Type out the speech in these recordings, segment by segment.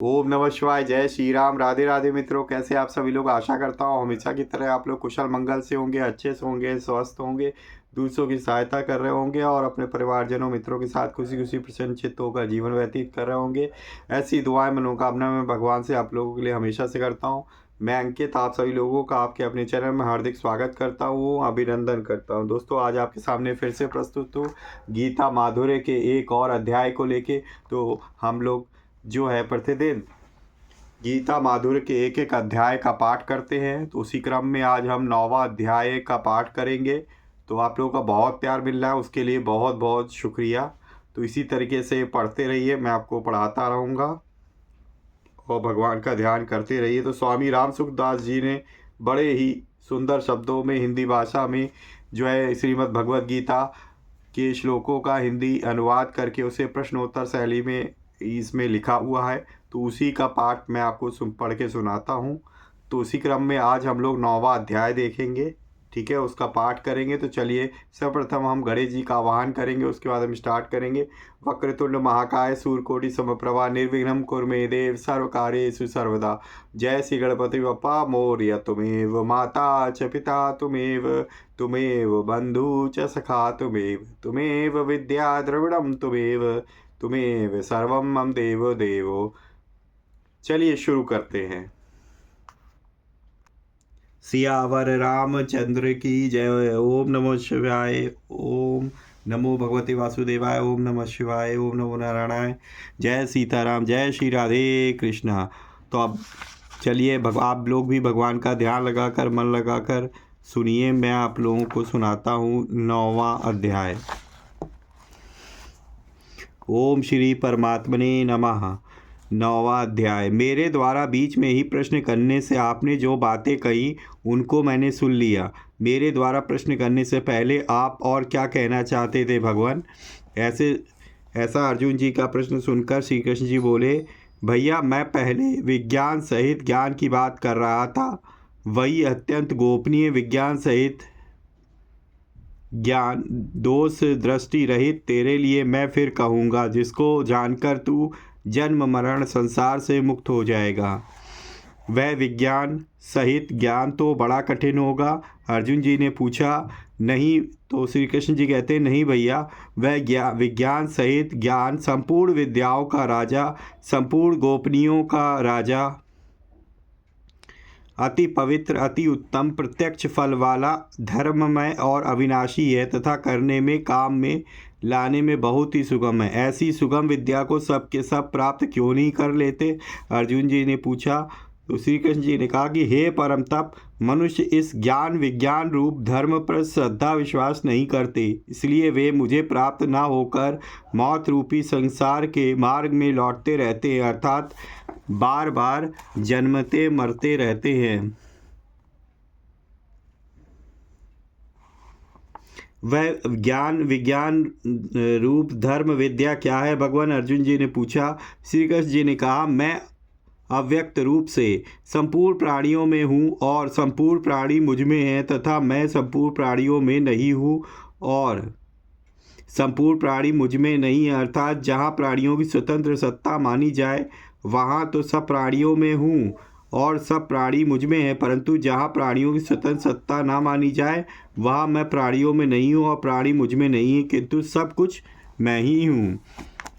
ओम नमः शिवाय। जय श्री राम। राधे राधे मित्रों, कैसे आप सभी लोग। आशा करता हूँ हमेशा की तरह आप लोग कुशल मंगल से होंगे, अच्छे से होंगे, स्वस्थ होंगे, दूसरों की सहायता कर रहे होंगे और अपने परिवारजनों मित्रों के साथ खुशी खुशी प्रसन्नचित्त होकर जीवन व्यतीत कर रहे होंगे। ऐसी दुआएं मनोकामना मैं भगवान से आप लोगों के लिए हमेशा से करता हूँ। मैं अंकित आप सभी लोगों का आपके अपने चैनल में हार्दिक स्वागत करता हूँ, अभिनंदन करता हूँ। दोस्तों, आज आपके सामने फिर से प्रस्तुत हूँ गीता माधुर्य के एक और अध्याय को लेके। तो हम लोग जो है प्रतिदिन गीता माधुर्य के एक एक अध्याय का पाठ करते हैं। तो उसी क्रम में आज हम 9वां अध्याय का पाठ करेंगे। तो आप लोगों का बहुत प्यार मिल रहा है, उसके लिए बहुत बहुत शुक्रिया। तो इसी तरीके से पढ़ते रहिए, मैं आपको पढ़ाता रहूँगा और भगवान का ध्यान करते रहिए। तो स्वामी राम सुखदास जी ने बड़े ही सुंदर शब्दों में हिंदी भाषा में जो है श्रीमद् भगवद गीता के श्लोकों का हिंदी अनुवाद करके उसे प्रश्नोत्तर शैली में इसमें लिखा हुआ है। तो उसी का पाठ मैं आपको पढ़ के सुनाता हूँ। तो उसी क्रम में आज हम लोग 9वां अध्याय देखेंगे, ठीक है, उसका पाठ करेंगे। तो चलिए, सर्वप्रथम हम गणेश जी का आवाहन करेंगे, उसके बाद हम स्टार्ट करेंगे। वक्रतुंड महाकाय सूर्यकोटि समप्रभा निर्विघ्नं कुरु मे देव सर्वकार्येषु सर्वदा। जय श्री गणपति बप्पा मोरया। तुमेव माता च पिता तुमेव, तुमेव बंधु च सखा तुमेव, तुमेव विद्या द्रविड़ं तुमेव, तुमेव सर्वं मम देव देवो। चलिए शुरू करते हैं। सियावर रामचंद्र की जय। ओम नमो शिवाय। ओम नमो भगवते वासुदेवाय। ओम नमः शिवाय। ओम नमो नारायणाय। जय सीताराम। जय श्री राधे कृष्णा। तो अब चलिए आप लोग भी भगवान का ध्यान लगाकर, मन लगाकर सुनिए। मैं आप लोगों को सुनाता हूँ 9वां अध्याय। ओम श्री परमात्मने नमः। 9वां अध्याय। मेरे द्वारा बीच में ही प्रश्न करने से आपने जो बातें कही उनको मैंने सुन लिया। मेरे द्वारा प्रश्न करने से पहले आप और क्या कहना चाहते थे भगवान? ऐसा अर्जुन जी का प्रश्न सुनकर श्री कृष्ण जी बोले, भैया मैं पहले विज्ञान सहित ज्ञान की बात कर रहा था। वही अत्यंत गोपनीय विज्ञान सहित ज्ञान, दोष दृष्टि रहित तेरे लिए मैं फिर कहूँगा, जिसको जानकर तू जन्म मरण संसार से मुक्त हो जाएगा। वह विज्ञान सहित ज्ञान तो बड़ा कठिन होगा। अर्जुन जी ने पूछा, नहीं? तो श्री कृष्ण जी कहते, नहीं भैया, वह विज्ञान सहित ज्ञान संपूर्ण विद्याओं का राजा, संपूर्ण गोपनीयों का राजा, अति पवित्र, अति उत्तम, प्रत्यक्ष फल वाला, धर्ममय और अविनाशी है तथा करने में, काम में लाने में बहुत ही सुगम है। ऐसी सुगम विद्या को सब के सब प्राप्त क्यों नहीं कर लेते? अर्जुन जी ने पूछा। तो श्री कृष्ण जी ने कहा कि हे परम तप, मनुष्य इस ज्ञान विज्ञान रूप धर्म पर श्रद्धा विश्वास नहीं करते, इसलिए वे मुझे प्राप्त न होकर मौत रूपी संसार के मार्ग में लौटते रहते हैं, अर्थात बार बार जन्मते मरते रहते हैं। वह ज्ञान विज्ञान रूप धर्म विद्या क्या है भगवान? अर्जुन जी ने पूछा। श्री कृष्ण जी ने कहा, मैं अव्यक्त रूप से संपूर्ण प्राणियों में हूँ और संपूर्ण प्राणी मुझ में हैं, तथा मैं संपूर्ण प्राणियों में नहीं हूँ और संपूर्ण प्राणी मुझ में नहीं है, अर्थात जहाँ प्राणियों की स्वतंत्र सत्ता मानी जाए वहाँ तो सब प्राणियों में हूँ और सब प्राणी मुझ में है, परंतु जहाँ प्राणियों की स्वतंत्र सत्ता ना मानी जाए वहाँ मैं प्राणियों में नहीं हूँ और प्राणी मुझ में नहीं है, किंतु सब कुछ मैं ही हूँ।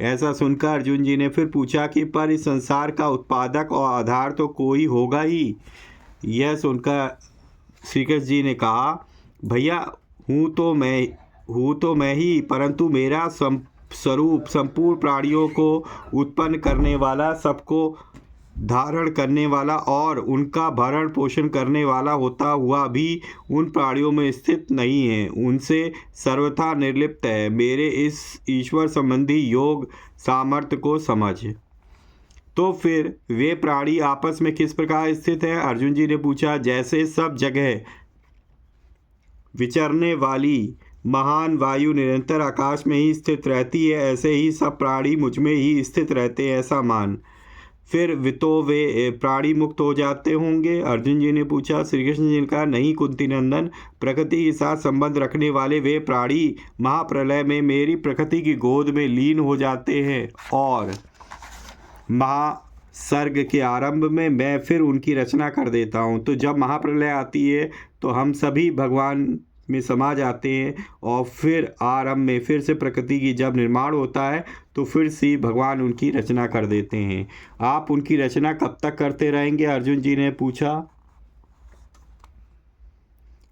ऐसा सुनकर अर्जुन जी ने फिर पूछा कि पर इस संसार का उत्पादक और आधार तो कोई होगा ही। यह सुनकर श्री कृष्ण जी ने कहा, भैया हूँ तो मैं ही, परंतु मेरा स्वरूप संपूर्ण प्राणियों को उत्पन्न करने वाला, सबको धारण करने वाला और उनका भरण पोषण करने वाला होता हुआ भी उन प्राणियों में स्थित नहीं है, उनसे सर्वथा निर्लिप्त है। मेरे इस ईश्वर संबंधी योग सामर्थ्य को समझ। तो फिर वे प्राणी आपस में किस प्रकार स्थित हैं? अर्जुन जी ने पूछा, जैसे सब जगह विचरने वाली महान वायु निरंतर आकाश में ही स्थित रहती है, ऐसे ही सब प्राणी मुझ में ही स्थित रहते हैं, ऐसा मान। फिर वे प्राणी मुक्त हो जाते होंगे? अर्जुन जी ने पूछा। श्री कृष्ण जी ने कहा, नहीं कुंती नंदन, प्रकृति के साथ संबंध रखने वाले वे प्राणी महाप्रलय में मेरी प्रकृति की गोद में लीन हो जाते हैं और सर्ग के आरंभ में मैं फिर उनकी रचना कर देता हूँ। तो जब महाप्रलय आती है तो हम सभी भगवान में समा जाते हैं और फिर आरंभ में फिर से प्रकृति की जब निर्माण होता है तो फिर से भगवान उनकी रचना कर देते हैं। आप उनकी रचना कब तक करते रहेंगे, अर्जुन जी ने पूछा।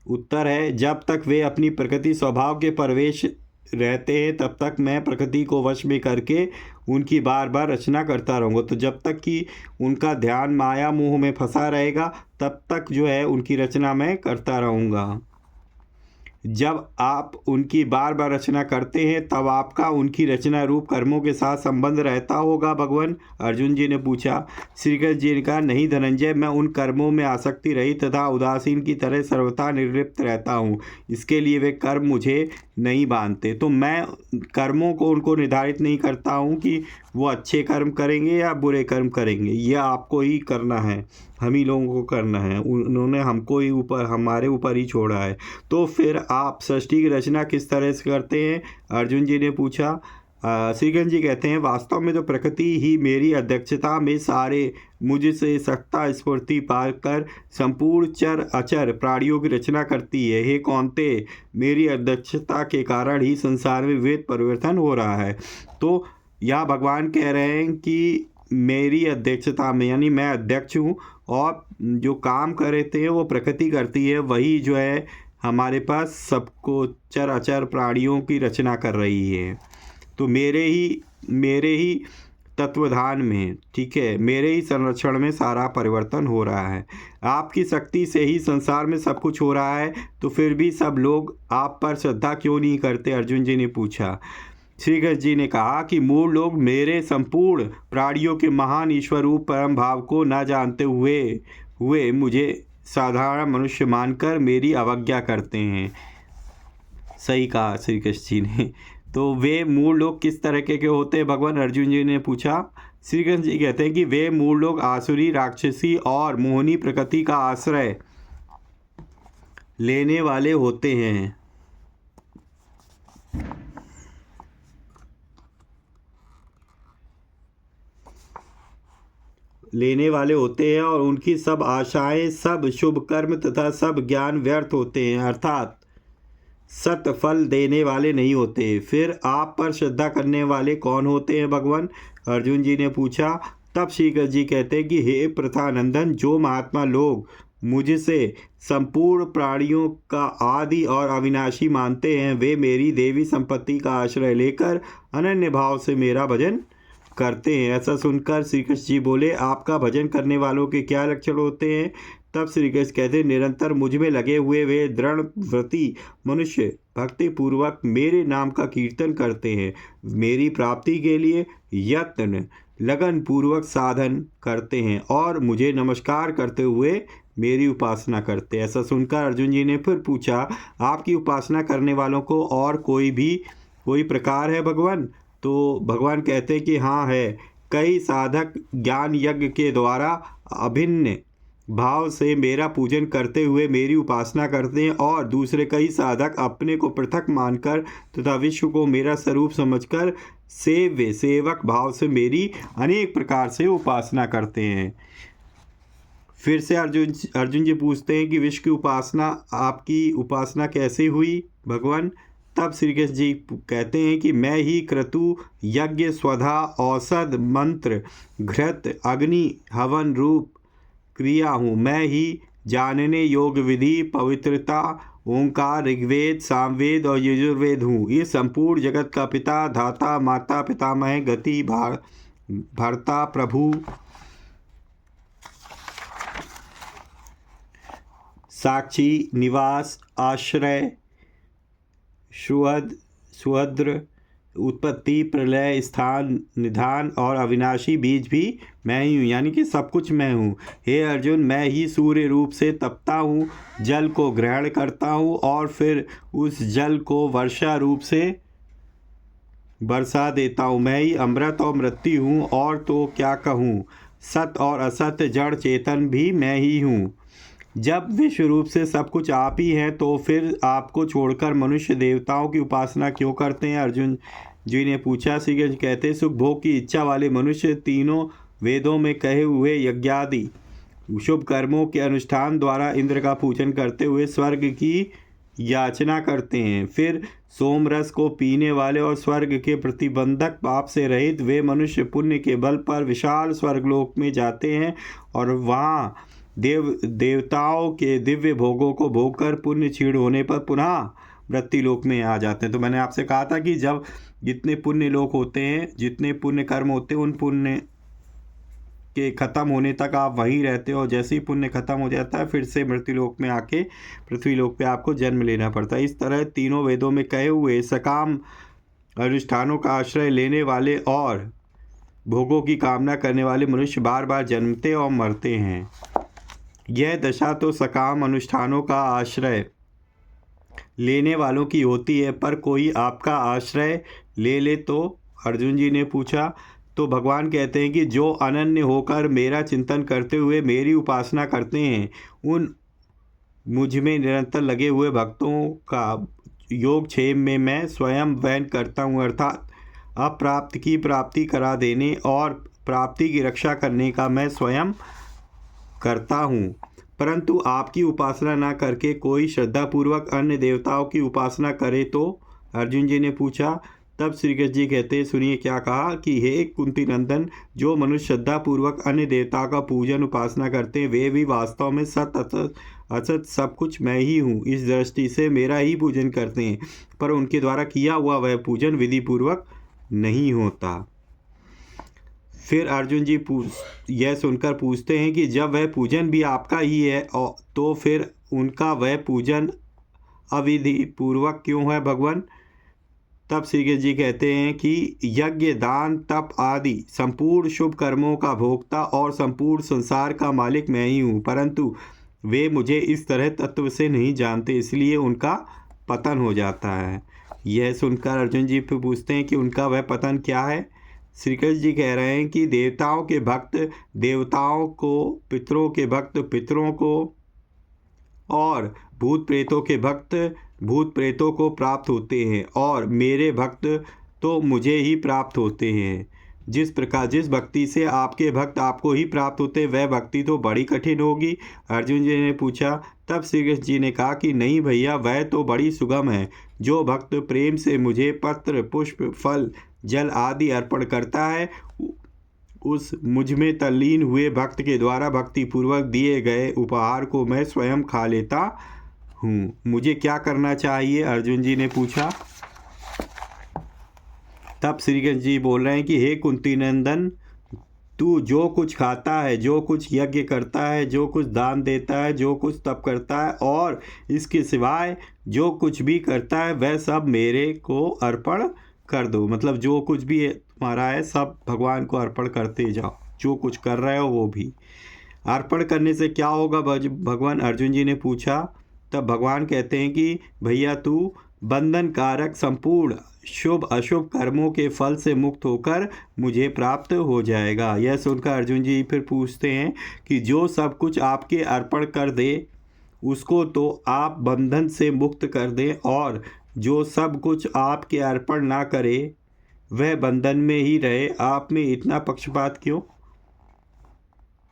उत्तर है, जब तक वे अपनी प्रकृति स्वभाव के प्रवेश रहते हैं तब तक मैं प्रकृति को वश में करके उनकी बार बार रचना करता रहूँगा। तो जब तक कि उनका ध्यान माया मोह में फंसा रहेगा तब तक जो है उनकी रचना मैं करता रहूँगा। जब आप उनकी बार बार रचना करते हैं तब आपका उनकी रचना रूप कर्मों के साथ संबंध रहता होगा भगवान, अर्जुन जी ने पूछा। श्री कृष्ण जी ने कहा, नहीं धनंजय, मैं उन कर्मों में आसक्ति रहित तथा उदासीन की तरह सर्वथा निर्लिप्त रहता हूँ। इसके लिए वे कर्म मुझे नहीं बांधते। तो मैं कर्मों को उनको निर्धारित नहीं करता हूँ कि वो अच्छे कर्म करेंगे या बुरे कर्म करेंगे, यह आपको ही करना है, हम ही लोगों को करना है। उन्होंने हमको ही ऊपर, हमारे ऊपर ही छोड़ा है। तो फिर आप सृष्टि की रचना किस तरह से करते हैं, अर्जुन जी ने पूछा। श्री कृष्ण जी कहते हैं, वास्तव में तो प्रकृति ही मेरी अध्यक्षता में सारे मुझसे सत्ता स्फूर्ति पाकर संपूर्ण चर अचर प्राणियों की रचना करती है। हे कौन्तेय, मेरी अध्यक्षता के कारण ही संसार में विविध परिवर्तन हो रहा है। तो यहाँ भगवान कह रहे हैं कि मेरी अध्यक्षता में, यानी मैं अध्यक्ष हूँ और जो काम कर रहे हैं वो प्रकृति करती है, वही जो है हमारे पास सबको चर अचर प्राणियों की रचना कर रही है। तो मेरे ही तत्वधान में, ठीक है, मेरे ही संरक्षण में सारा परिवर्तन हो रहा है। आपकी शक्ति से ही संसार में सब कुछ हो रहा है, तो फिर भी सब लोग आप पर श्रद्धा क्यों नहीं करते, अर्जुन जी ने पूछा। श्री कृष्ण जी ने कहा कि मूल लोग मेरे संपूर्ण प्राणियों के महान ईश्वर रूप परम भाव को न जानते हुए मुझे साधारण मनुष्य मानकर मेरी अवज्ञा करते हैं। सही कहा श्री कृष्ण जी ने। तो वे मूल लोग किस तरह के होते हैं भगवान, अर्जुन जी ने पूछा। श्री कृष्ण जी कहते हैं कि वे मूल लोग आसुरी, राक्षसी और मोहनी प्रकृति का आश्रय लेने वाले होते हैं। और उनकी सब आशाएं, सब शुभ कर्म तथा सब ज्ञान व्यर्थ होते हैं, अर्थात सत फल देने वाले नहीं होते। फिर आप पर श्रद्धा करने वाले कौन होते हैं भगवान, अर्जुन जी ने पूछा। तब श्री कृष्ण जी कहते हैं कि हे प्रथानंदन, जो महात्मा लोग मुझसे संपूर्ण प्राणियों का आदि और अविनाशी मानते हैं, वे मेरी देवी संपत्ति का आश्रय लेकर अनन्य भाव से मेरा भजन करते हैं। ऐसा सुनकर श्री कृष्ण जी बोले, आपका भजन करने वालों के क्या लक्षण होते हैं। तब श्री कृष्ण कहते हैं, निरंतर मुझ में लगे हुए वे दृढ़ व्रती मनुष्य भक्ति पूर्वक मेरे नाम का कीर्तन करते हैं, मेरी प्राप्ति के लिए यत्न लगन पूर्वक साधन करते हैं और मुझे नमस्कार करते हुए मेरी उपासना करते हैं। ऐसा सुनकर अर्जुन जी ने फिर पूछा, आपकी उपासना करने वालों को और कोई प्रकार है भगवान। तो भगवान कहते हैं कि हाँ है। कई साधक ज्ञान यज्ञ के द्वारा अभिन्न भाव से मेरा पूजन करते हुए मेरी उपासना करते हैं और दूसरे कई साधक अपने को पृथक मानकर तथा विश्व को मेरा स्वरूप समझकर सेव्य सेवक भाव से मेरी अनेक प्रकार से उपासना करते हैं। फिर से अर्जुन जी पूछते हैं कि विश्व की उपासना, आपकी उपासना कैसे हुई भगवान। तब श्री कृष्ण जी कहते हैं कि मैं ही क्रतु यज्ञ स्वधा औषध मंत्र घृत अग्नि हवन रूप क्रिया हूँ। मैं ही जानने योग विधि पवित्रता ओंकार ऋग्वेद सामवेद और यजुर्वेद हूँ। ये संपूर्ण जगत का पिता धाता माता पितामह गति भर्ता प्रभु साक्षी निवास आश्रय सुहद्र उत्पत्ति प्रलय स्थान निधान और अविनाशी बीज भी मैं ही हूँ, यानी कि सब कुछ मैं हूँ। हे अर्जुन, मैं ही सूर्य रूप से तपता हूँ, जल को ग्रहण करता हूँ और फिर उस जल को वर्षा रूप से बरसा देता हूँ। मैं ही अमृत और मृत्यु हूँ और तो क्या कहूँ, सत और असत जड़ चेतन भी मैं ही हूँ। जब विश्व रूप से सब कुछ आप ही हैं तो फिर आपको छोड़कर मनुष्य देवताओं की उपासना क्यों करते हैं, अर्जुन जी ने पूछा। श्री कृष्ण कहते, सुख भोग की इच्छा वाले मनुष्य तीनों वेदों में कहे हुए यज्ञादि शुभ कर्मों के अनुष्ठान द्वारा इंद्र का पूजन करते हुए स्वर्ग की याचना करते हैं। फिर सोमरस को पीने वाले और स्वर्ग के प्रतिबंधक पाप से रहित वे मनुष्य पुण्य के बल पर विशाल स्वर्गलोक में जाते हैं और वहाँ देवताओं के दिव्य भोगों को भोग कर पुण्य क्षीण होने पर पुनः मृत्युलोक में आ जाते हैं। तो मैंने आपसे कहा था कि जब जितने पुण्य लोक होते हैं, जितने पुण्य कर्म होते हैं, उन पुण्य के ख़त्म होने तक आप वहीं रहते हो और जैसे ही पुण्य ख़त्म हो जाता है फिर से मृत्युलोक में आके पृथ्वीलोक पे आपको जन्म लेना पड़ता है। इस तरह तीनों वेदों में कहे हुए सकाम अनुष्ठानों का आश्रय लेने वाले और भोगों की कामना करने वाले मनुष्य बार बार जन्मते और मरते हैं। यह दशा तो सकाम अनुष्ठानों का आश्रय लेने वालों की होती है, पर कोई आपका आश्रय ले ले तो? अर्जुन जी ने पूछा। तो भगवान कहते हैं कि जो अनन्य होकर मेरा चिंतन करते हुए मेरी उपासना करते हैं, उन मुझ में निरंतर लगे हुए भक्तों का योगक्षेम में मैं स्वयं वहन करता हूँ, अर्थात अप्राप्त की प्राप्ति करा देने और प्राप्ति की रक्षा करने का मैं स्वयं करता हूँ। परंतु आपकी उपासना न करके कोई श्रद्धापूर्वक अन्य देवताओं की उपासना करे तो? अर्जुन जी ने पूछा। तब श्री कृष्ण जी कहते, सुनिए क्या कहा कि हे कुंती नंदन, जो मनुष्य श्रद्धापूर्वक अन्य देवताओं का पूजन उपासना करते हैं वे भी वास्तव में सत असत सब कुछ मैं ही हूँ, इस दृष्टि से मेरा ही पूजन करते हैं, पर उनके द्वारा किया हुआ वह पूजन विधि पूर्वक नहीं होता। फिर अर्जुन जी यह सुनकर पूछते हैं कि जब वह पूजन भी आपका ही है तो फिर उनका वह पूजन अविधि पूर्वक क्यों है भगवान? तब श्री कृष्ण जी कहते हैं कि यज्ञ, दान, तप आदि संपूर्ण शुभ कर्मों का भोक्ता और संपूर्ण संसार का मालिक मैं ही हूँ, परंतु वे मुझे इस तरह तत्व से नहीं जानते, इसलिए उनका पतन हो जाता है। यह सुनकर अर्जुन जी फिर पूछते हैं कि उनका वह पतन क्या है? श्री कृष्ण जी कह रहे हैं कि देवताओं के भक्त देवताओं को, पितरों के भक्त पितरों को और भूत प्रेतों के भक्त भूत प्रेतों को प्राप्त होते हैं और मेरे भक्त तो मुझे ही प्राप्त होते हैं। जिस प्रकार जिस भक्ति से आपके भक्त आपको ही प्राप्त होते वह भक्ति तो बड़ी कठिन होगी। अर्जुन जी ने पूछा। तब श्री कृष्ण जी ने कहा कि नहीं भैया, वह तो बड़ी सुगम है। जो भक्त प्रेम से मुझे पत्र, पुष्प, फल, जल आदि अर्पण करता है, उस मुझ में तल्लीन हुए भक्त के द्वारा भक्ति पूर्वक दिए गए उपहार को मैं स्वयं खा लेता हूँ। मुझे क्या करना चाहिए? अर्जुन जी ने पूछा। तब श्री कृष्ण जी बोल रहे हैं कि हे कुंती नंदन, तू जो कुछ खाता है, जो कुछ यज्ञ करता है, जो कुछ दान देता है, जो कुछ तप करता है और इसके सिवाय जो कुछ भी करता है वह सब मेरे को अर्पण कर दो। मतलब जो कुछ भी तुम्हारा है सब भगवान को अर्पण करते जाओ, जो कुछ कर रहे हो वो भी। अर्पण करने से क्या होगा भगवान? अर्जुन जी ने पूछा। तब भगवान कहते हैं कि भैया तू बंधन कारक संपूर्ण शुभ अशुभ कर्मों के फल से मुक्त होकर मुझे प्राप्त हो जाएगा। यह सुनकर अर्जुन जी फिर पूछते हैं कि जो सब कुछ आपके अर्पण कर दे उसको तो आप बंधन से मुक्त कर दें, और जो सब कुछ आपके अर्पण ना करे वह बंधन में ही रहे। आप में इतना पक्षपात क्यों?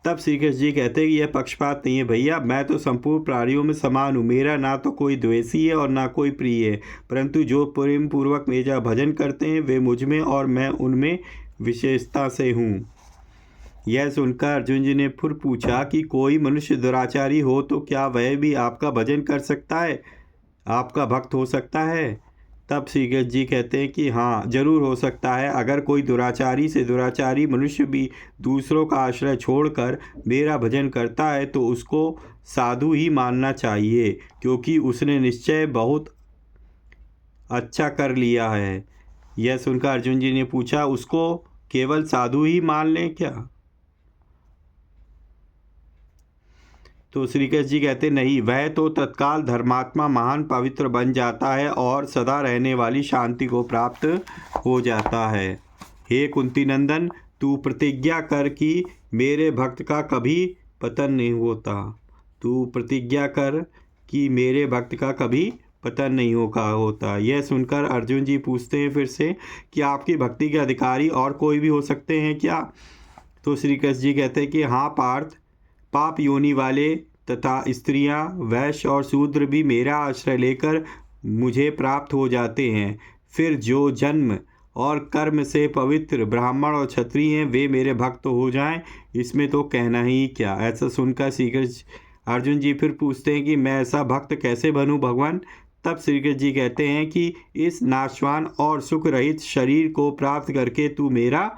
तब श्री कृष्ण जी कहते हैं कि यह पक्षपात नहीं है भैया, मैं तो संपूर्ण प्राणियों में समान हूँ। मेरा ना तो कोई द्वेषी है और ना कोई प्रिय है, परंतु जो प्रेम पूर्वक मेरा भजन करते हैं वे मुझ में और मैं उनमें विशेषता से हूँ। यह सुनकर अर्जुन जी ने फिर पूछा कि कोई मनुष्य दुराचारी हो तो क्या वह भी आपका भजन कर सकता है, आपका भक्त हो सकता है? तब श्री कृष्ण जी कहते हैं कि हाँ, जरूर हो सकता है। अगर कोई दुराचारी से दुराचारी मनुष्य भी दूसरों का आश्रय छोड़कर मेरा भजन करता है तो उसको साधु ही मानना चाहिए, क्योंकि उसने निश्चय बहुत अच्छा कर लिया है। यह सुनकर अर्जुन जी ने पूछा, उसको केवल साधु ही मान लें क्या? तो श्री कृष्ण जी कहते नहीं, वह तो तत्काल धर्मात्मा महान पवित्र बन जाता है और सदा रहने वाली शांति को प्राप्त हो जाता है। हे कुंती नंदन, तू प्रतिज्ञा कर कि मेरे भक्त का कभी पतन नहीं होता। तू प्रतिज्ञा कर कि मेरे भक्त का कभी पतन नहीं होता। यह सुनकर अर्जुन जी पूछते हैं फिर से कि आपकी भक्ति के अधिकारी और कोई भी हो सकते हैं क्या? तो श्री कृष्ण जी कहते हैं कि हाँ पार्थ, पाप योनि वाले तथा स्त्रियां, वैश्य और शूद्र भी मेरा आश्रय लेकर मुझे प्राप्त हो जाते हैं। फिर जो जन्म और कर्म से पवित्र ब्राह्मण और क्षत्रिय हैं वे मेरे भक्त हो जाएं, इसमें तो कहना ही क्या। ऐसा सुनकर श्री कृष्ण अर्जुन जी फिर पूछते हैं कि मैं ऐसा भक्त कैसे बनूं भगवान। तब श्री कृष्ण जी कहते हैं कि इस नाशवान और सुख रहित शरीर को प्राप्त करके तू मेरा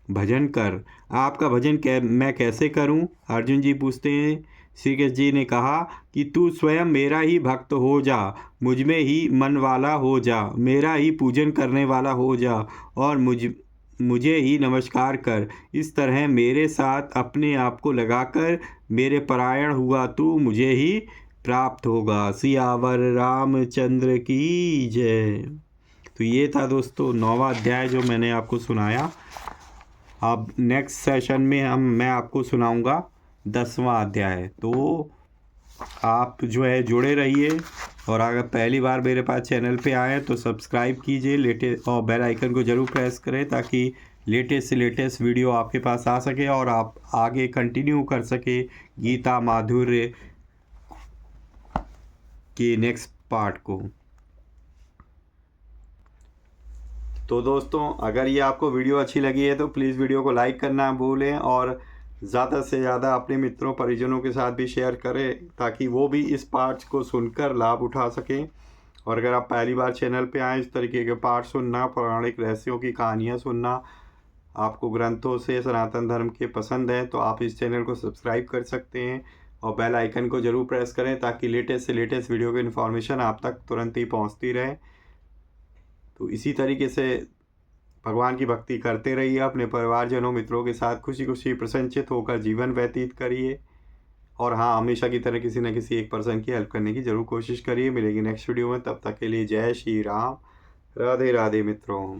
भजन कर। आपका भजन मैं कैसे करूं? अर्जुन जी पूछते हैं। श्री कृष्ण जी ने कहा कि तू स्वयं मेरा ही भक्त हो जा, मुझ में ही मन वाला हो जा, मेरा ही पूजन करने वाला हो जा और मुझे ही नमस्कार कर। इस तरह मेरे साथ अपने आप को लगाकर मेरे परायण हुआ तू मुझे ही प्राप्त होगा। सियावर रामचंद्र की जय। तो ये था दोस्तों 9वां अध्याय जो मैंने आपको सुनाया। अब नेक्स्ट सेशन में मैं आपको सुनाऊंगा 10वां अध्याय। तो आप जो है जुड़े रहिए, और अगर पहली बार मेरे पास चैनल पे आए तो सब्सक्राइब कीजिए, लेटेस्ट और बेल आइकन को ज़रूर प्रेस करें ताकि लेटेस्ट से लेटेस्ट वीडियो आपके पास आ सके और आप आगे कंटिन्यू कर सके गीता माधुर्य के नेक्स्ट पार्ट को। तो दोस्तों अगर ये आपको वीडियो अच्छी लगी है तो प्लीज़ वीडियो को लाइक करना भूलें और ज़्यादा से ज़्यादा अपने मित्रों परिजनों के साथ भी शेयर करें ताकि वो भी इस पार्ट्स को सुनकर लाभ उठा सकें। और अगर आप पहली बार चैनल पे आएँ, इस तरीके के पाठ सुनना, पौराणिक रहस्यों की कहानियाँ सुनना आपको ग्रंथों से सनातन धर्म के पसंद है तो आप इस चैनल को सब्सक्राइब कर सकते हैं और बेल आइकन को ज़रूर प्रेस करें ताकि लेटेस्ट से लेटेस्ट वीडियो की इन्फॉर्मेशन आप तक तुरंत ही पहुँचती रहे। तो इसी तरीके से भगवान की भक्ति करते रहिए, अपने परिवारजनों मित्रों के साथ खुशी खुशी प्रसन्नचित होकर जीवन व्यतीत करिए। और हाँ, हमेशा की तरह किसी न किसी एक पर्सन की हेल्प करने की ज़रूर कोशिश करिए। मिलेगी नेक्स्ट वीडियो में, तब तक के लिए जय श्री राम, राधे राधे मित्रों।